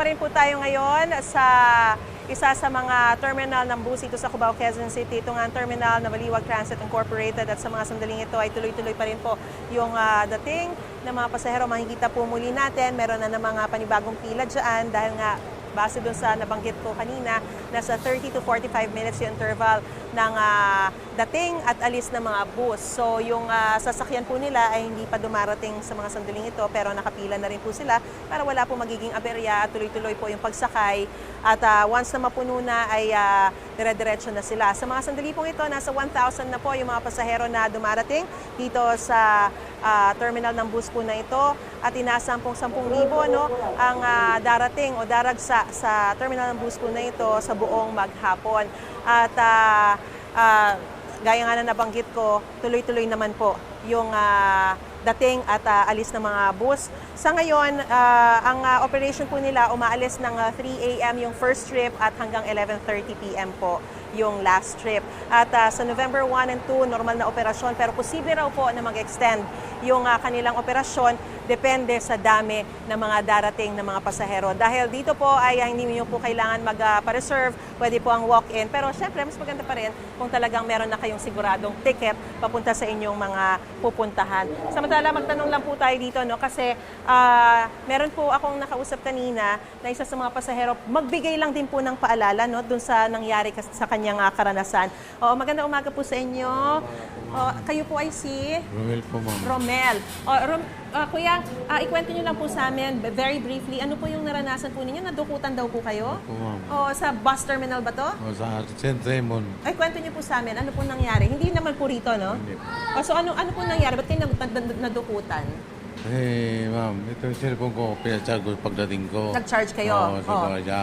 pa rin po tayo ngayon sa isa sa mga terminal ng bus dito sa Cubao, Quezon City. Ito nga ang terminal na Baliwag Transit Incorporated at sa mga sandaling ito ay tuloy-tuloy pa rin po yung dating ng mga pasahero. Makikita po muli natin, meron na ng mga panibagong pila dyan dahil nga base doon sa nabanggit ko kanina, nasa 30 to 45 minutes yung interval ng dating at alis ng mga bus. So yung sasakyan po nila ay hindi pa dumarating sa mga sandaling ito pero nakapila na rin po sila para wala po magiging aberya at tuloy-tuloy po yung pagsakay. At once na mapuno na ay dire-diretso na sila. Sa mga sandali pong ito, nasa 1,000 na po yung mga pasahero na dumarating dito sa terminal ng bus po na ito at inasam pong 10,000 no, ang darating o daragsa sa terminal ng bus po na ito sa buong maghapon. At gaya nga na nabanggit ko, tuloy-tuloy naman po yung dating at alis ng mga bus. Sa ngayon, ang operation po nila umaalis ng 3 a.m. yung first trip at hanggang 11:30 p.m. po yung last trip. At sa November 1 and 2, normal na operasyon pero posible raw po na mag-extend yung kanilang operasyon depende sa dami ng mga darating na mga pasahero. Dahil dito po ay hindi niyo po kailangan mag-reserve, pwede po ang walk-in. Pero syempre, mas maganda pa rin kung talagang meron na kayong siguradong ticket papunta sa inyong mga pupuntahan. Samantala, magtanong lang po tayo dito, no? Kasi meron po akong nakausap kanina na isa sa mga pasahero, magbigay lang din po ng paalala, no? Dun sa nangyari sa kanyang karanasan. O, magandang umaga po sa inyo. O, kayo po ay si? Romel po, ma'am. Romel. O, Kuya, ikwento niyo lang po sa amin, very briefly, ano po yung naranasan po ninyo? Nadukutan daw po kayo? Po, ma'am. O, sa bus terminal ba to? O, sa St. Raymond. Ay, kwento niyo po sa amin, ano po nangyari? Hindi naman po rito, no? Hindi. O, so ano po nangyari? Ba't kayo nadukutan? Eh, ma'am, ito yung cellphone ko, pinacharge ko pagdating ko. Nag-charge kayo? Oo, sa Baja.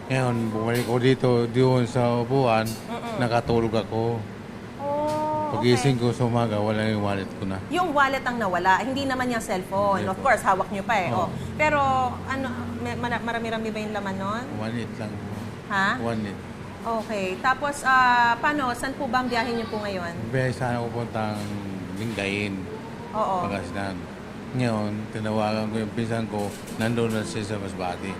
Ngayon, bumalik ko dito, doon sa upuan, nakatulog ako. Oh, Pagising ko sa umaga, wala yung wallet ko na. Yung wallet ang nawala, hindi naman yung cellphone. Hindi Of po. course, hawak nyo pa eh. Oo. Oh. Pero, ano, marami-rami ba yung laman nun? Wallet lang. Ha? Wallet. Okay. Tapos, paano? Saan po ba ang biyahe nyo po ngayon? Biyahe sana ako puntang Lingayen, Oo. Pangasinan. Ngayon, tinawagan ko yung pinsan ko, nandun na siya sa Masbate.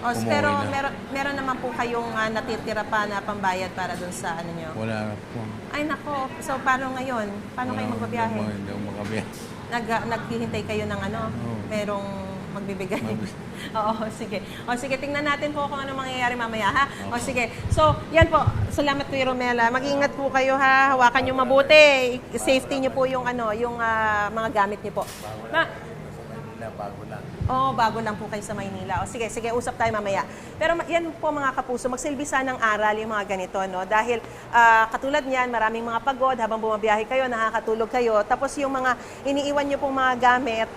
O, Umuwi pero na. meron naman po kayong natitira pa na pambayad para dun sa ano nyo? Wala na po. Ay, nako. So, paano ngayon? Paano kayo magbabiyahe? Hindi ako makabiyahe. Naghihintay kayo ng ano? Oo. Merong magbibigay. Oo, sige. O sige, tingnan natin po kung ano mangyayari mamaya, ha? O sige. So, yan po. Salamat Kuya Romela. Mag-ingat po kayo, ha? Hawakan niyo mabuti. Safety niyo po yung ano, yung mga gamit niyo po. Bago lang. Oo, bago lang po kayo sa Maynila. O sige, usap tayo mamaya. Pero yan po mga kapuso, magsilbi sana ng aral yung mga ganito, no? Dahil katulad niyan, maraming mga pagod habang bumabiyahe kayo, nakakatulog kayo. Tapos yung mga iniiwan niyo pong mga gamit,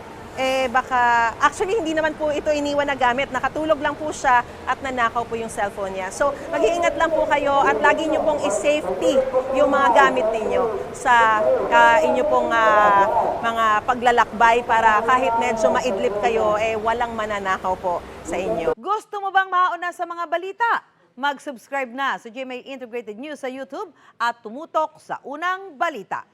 baka, actually hindi naman po ito iniwan na gamit, nakatulog lang po siya at nanakaw po yung cellphone niya. So, mag-iingat lang po kayo at lagi niyo pong i-safety yung mga gamit ninyo sa inyo pong mga paglalakbay para kahit medyo maidlip kayo, walang mananakaw po sa inyo. Gusto mo bang mauna sa mga balita? Mag-subscribe na sa GMA Integrated News sa YouTube at tumutok sa unang balita.